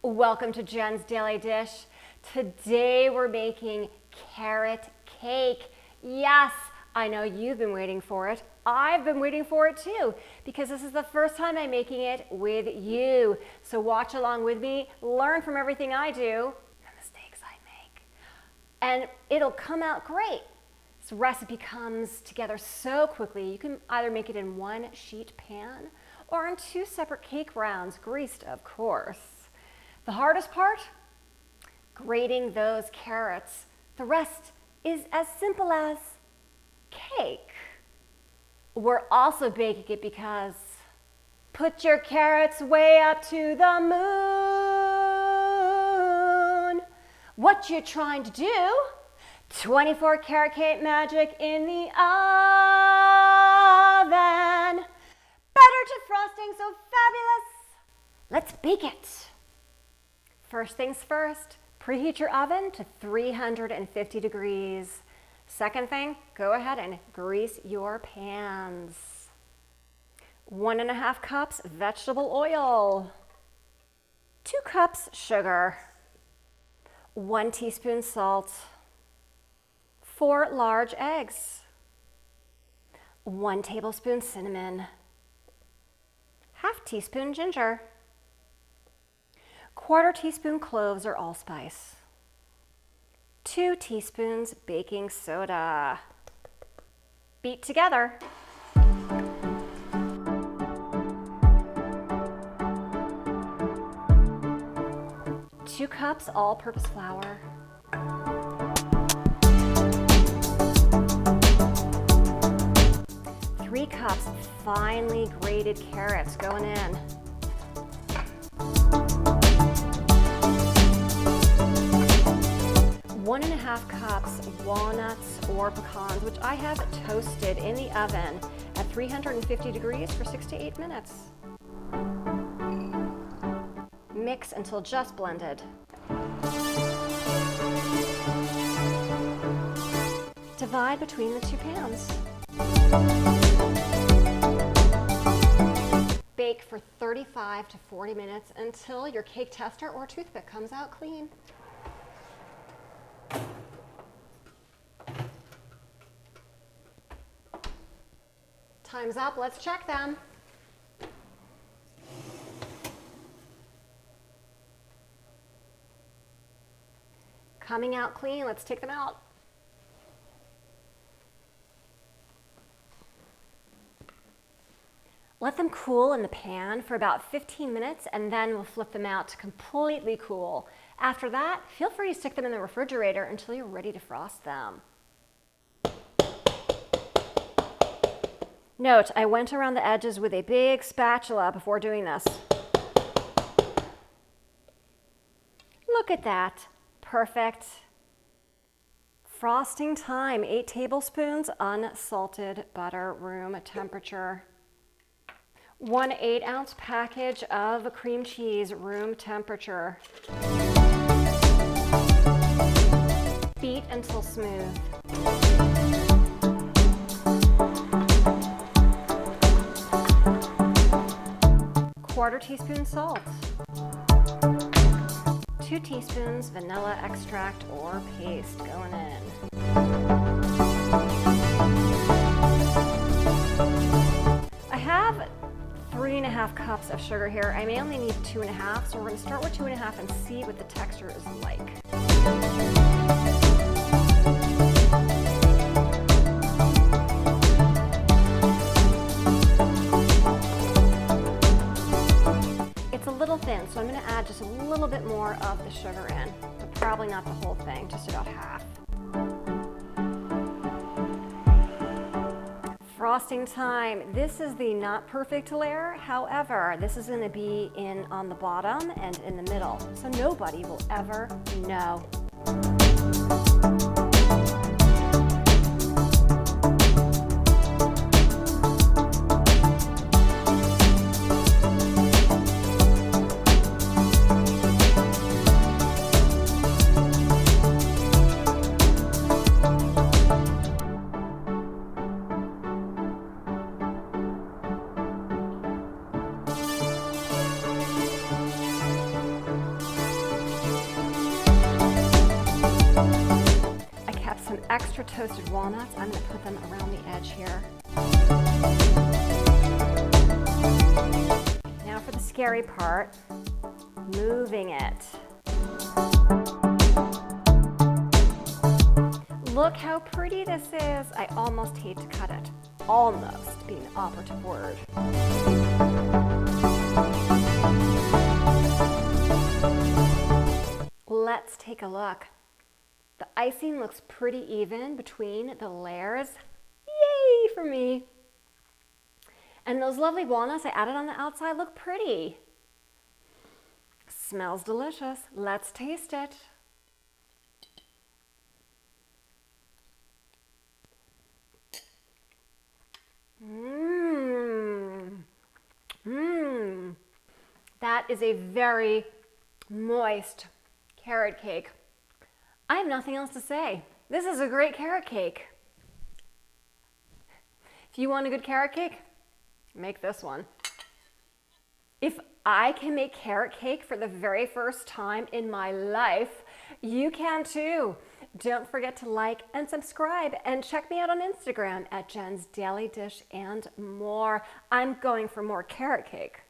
Welcome to Jen's Daily Dish. Today we're making carrot cake. Yes, I know you've been waiting for it. I've been waiting for it too, because this is the first time I'm making it with you. So watch along with me, learn from everything I do, the mistakes I make, and it'll come out great. This recipe comes together so quickly. You can either make it in one sheet pan or in two separate cake rounds, greased of course. The hardest part? Grating those carrots. The rest is as simple as cake. We're also baking it because put your carrots way up to the moon. What you trying to do? 24 karat cake magic in the oven. Better to frosting, so fabulous. Let's bake it. First things first, preheat your oven to 350 degrees. Second thing, go ahead and grease your pans. 1.5 cups vegetable oil. 2 cups sugar. 1 teaspoon salt. 4 large eggs. 1 tablespoon cinnamon. 1/2 teaspoon ginger. 1/4 teaspoon cloves or allspice. 2 teaspoons baking soda. Beat together. Two cups all-purpose flour. 3 cups finely grated carrots going in. 1.5 cups walnuts or pecans, which I have toasted in the oven at 350 degrees for 6 to 8 minutes. Mix until just blended. Divide between the 2 pans. Bake for 35 to 40 minutes until your cake tester or toothpick comes out clean. Time's up, let's check them. Coming out clean, let's take them out. Let them cool in the pan for about 15 minutes and then we'll flip them out to completely cool. After that, feel free to stick them in the refrigerator until you're ready to frost them. Note, I went around the edges with a big spatula before doing this. Look at that. Perfect. Frosting time, 8 tablespoons unsalted butter, room temperature. 1 8-ounce package of cream cheese, room temperature. Beat until smooth. 1/4 teaspoon salt. 2 teaspoons vanilla extract or paste going in. I have 3.5 cups of sugar here. I may only need 2.5, so we're going to start with 2.5 and see what the texture is like. Thin, so I'm going to add just a little bit more of the sugar in, but probably not the whole thing, just about half. Frosting time. This is the not perfect layer. However, this is going to be in on the bottom and in the middle, so nobody will ever know. extra toasted walnuts. I'm going to put them around the edge here. Now for the scary part, moving it. Look how pretty this is. I almost hate to cut it. Almost being the operative word. Let's take a look. The icing looks pretty even between the layers. Yay for me. And those lovely walnuts I added on the outside look pretty. Smells delicious. Let's taste it. That is a very moist carrot cake. I have nothing else to say. This is a great carrot cake. If you want a good carrot cake, make this one. If I can make carrot cake for the very first time in my life, you can too. Don't forget to like and subscribe and check me out on Instagram at Jen's Daily Dish and more. I'm going for more carrot cake.